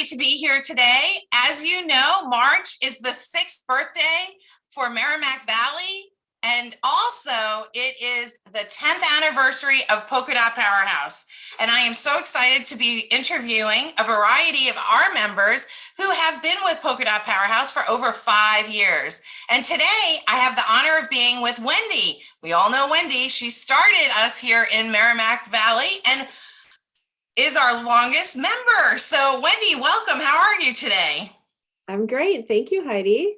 happy to be here today. As you know, March is the 6th birthday for Merrimack Valley. And also it is the 10th anniversary of Polka Dot Powerhouse. And I am so excited to be interviewing a variety of our members who have been with Polka Dot Powerhouse for over 5 years. And today I have the honor of being with Wendi. We all know Wendi. She started us here in Merrimack Valley and is our longest member. So Wendi, welcome. How are you today? I'm great. Thank you, Heidi.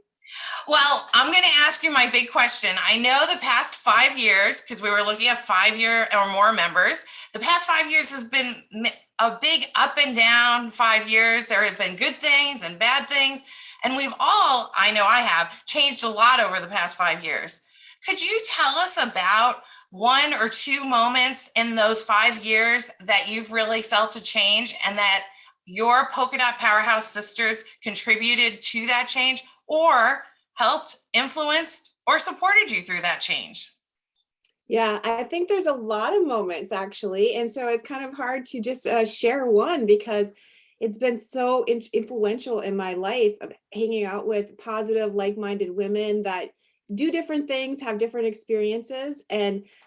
Well, I'm going to ask you my big question. I know the past 5 years, because we were looking at 5-year or more members, the past 5 years has been a big up and down 5 years. There have been good things and bad things. And we've all, I know I have, changed a lot over the past 5 years. Could you tell us about 1 or 2 moments in those 5 years that you've really felt a change and that your Polka Dot Powerhouse sisters contributed to that change, or helped, influenced, or supported you through that change? Yeah, I think there's a lot of moments actually. And so it's kind of hard to just share one because it's been so influential in my life of hanging out with positive, like-minded women that do different things, have different experiences.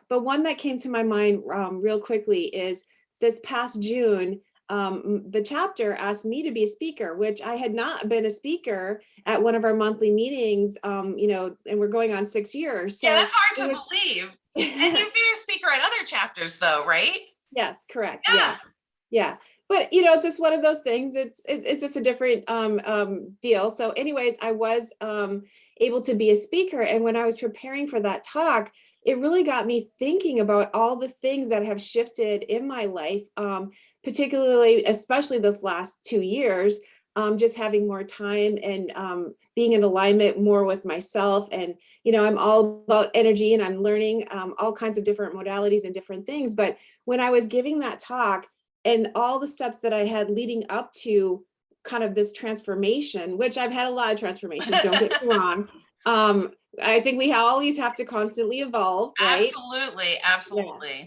But one that came to my mind real quickly is this past June, the chapter asked me to be a speaker, which I had not been a speaker at one of our monthly meetings, and we're going on 6 years. So yeah, that's hard to believe. And you've been a speaker at other chapters though, right? Yes, correct. Yeah. But it's just one of those things. It's just a different deal. So anyways, I was able to be a speaker. And when I was preparing for that talk, it really got me thinking about all the things that have shifted in my life, particularly, especially this last 2 years, just having more time and being in alignment more with myself. And, I'm all about energy and I'm learning all kinds of different modalities and different things. But when I was giving that talk and all the steps that I had leading up to kind of this transformation, which I've had a lot of transformations, don't get me wrong. I think we always have to constantly evolve, right? Absolutely. Yeah.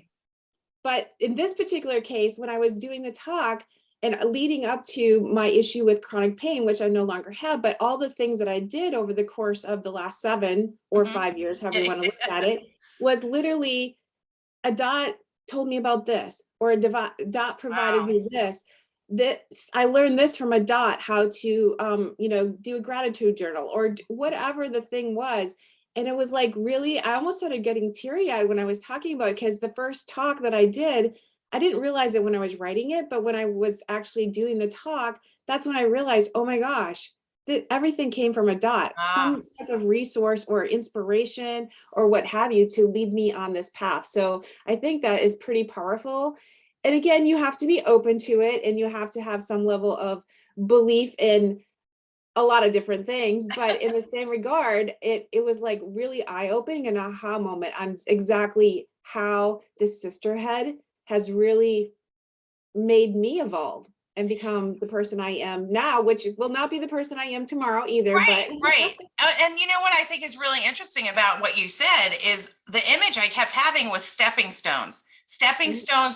But in this particular case, when I was doing the talk and leading up to my issue with chronic pain, which I no longer have, but all the things that I did over the course of the last 7 or 5 years, however you want to look at it, was literally a dot told me about this, or a dot provided me this. I learned this from a dot, how to, do a gratitude journal or whatever the thing was. And it was like, really, I almost started getting teary-eyed when I was talking about it, because the first talk that I did, I didn't realize it when I was writing it, but when I was actually doing the talk, that's when I realized, oh my gosh, that everything came from a dot, some type of resource or inspiration or what have you to lead me on this path. So I think that is pretty powerful. And again, you have to be open to it and you have to have some level of belief in a lot of different things, but in the same regard, it was like really eye-opening, an aha moment on exactly how this sisterhood has really made me evolve and become the person I am now, which will not be the person I am tomorrow either. Right. And you know what I think is really interesting about what you said is the image I kept having was stepping stones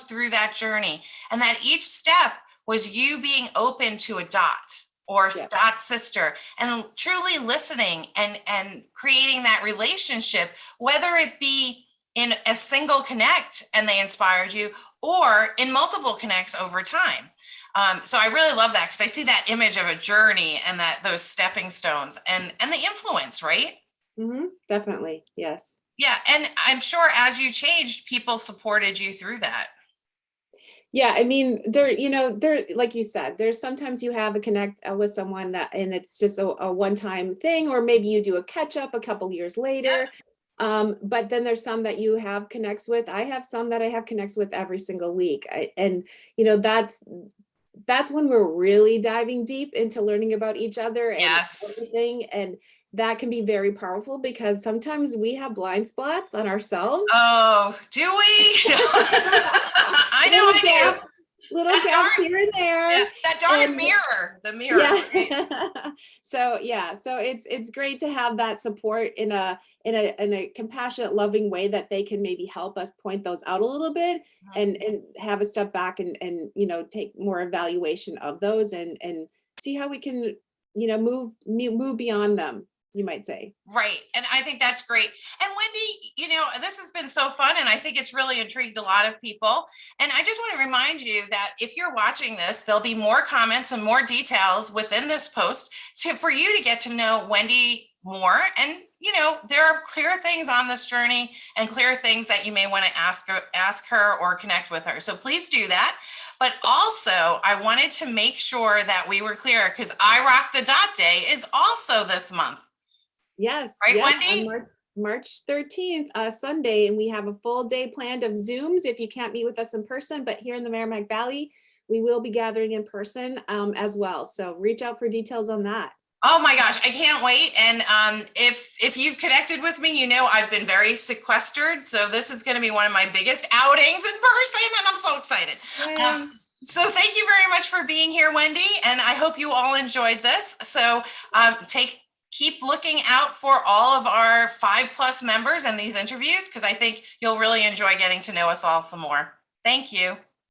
through that journey, and that each step was you being open to a dot or dot sister and truly listening and creating that relationship, whether it be in a single connect and they inspired you or in multiple connects over time. So I really love that because I see that image of a journey and those stepping stones and the influence, right? Mm-hmm. Definitely. Yes. Yeah. And I'm sure as you changed, people supported you through that. Yeah, I mean, there, like you said, there's sometimes you have a connect with someone and it's just a one-time thing, or maybe you do a catch up a couple years later. But then there's some that you have connects with. I have some that I have connects with every single week. That's when we're really diving deep into learning about each other and everything. And that can be very powerful because sometimes we have blind spots on ourselves. Oh, do we? I know I do. Little gaps here and there. Yeah, that darn mirror, the mirror. Yeah. Right? So it's great to have that support in a compassionate, loving way that they can maybe help us point those out a little bit and have a step back and take more evaluation of those and see how we can, move beyond them, you might say. Right. And I think that's great. And Wendi, this has been so fun. And I think it's really intrigued a lot of people. And I just want to remind you that if you're watching this, there'll be more comments and more details within this post for you to get to know Wendi more. And, there are clear things on this journey and clear things that you may want to ask her or connect with her. So please do that. But also, I wanted to make sure that we were clear because I Rock the Dot Day is also this month. Yes, Right, yes, Wendi? on March 13th, Sunday, and we have a full day planned of Zooms if you can't meet with us in person, but here in the Merrimack Valley, we will be gathering in person as well. So reach out for details on that. Oh my gosh, I can't wait. And if you've connected with me, I've been very sequestered. So this is going to be one of my biggest outings in person, and I'm so excited. So thank you very much for being here, Wendi, and I hope you all enjoyed this. So keep looking out for all of our 5+ members and these interviews, because I think you'll really enjoy getting to know us all some more. Thank you.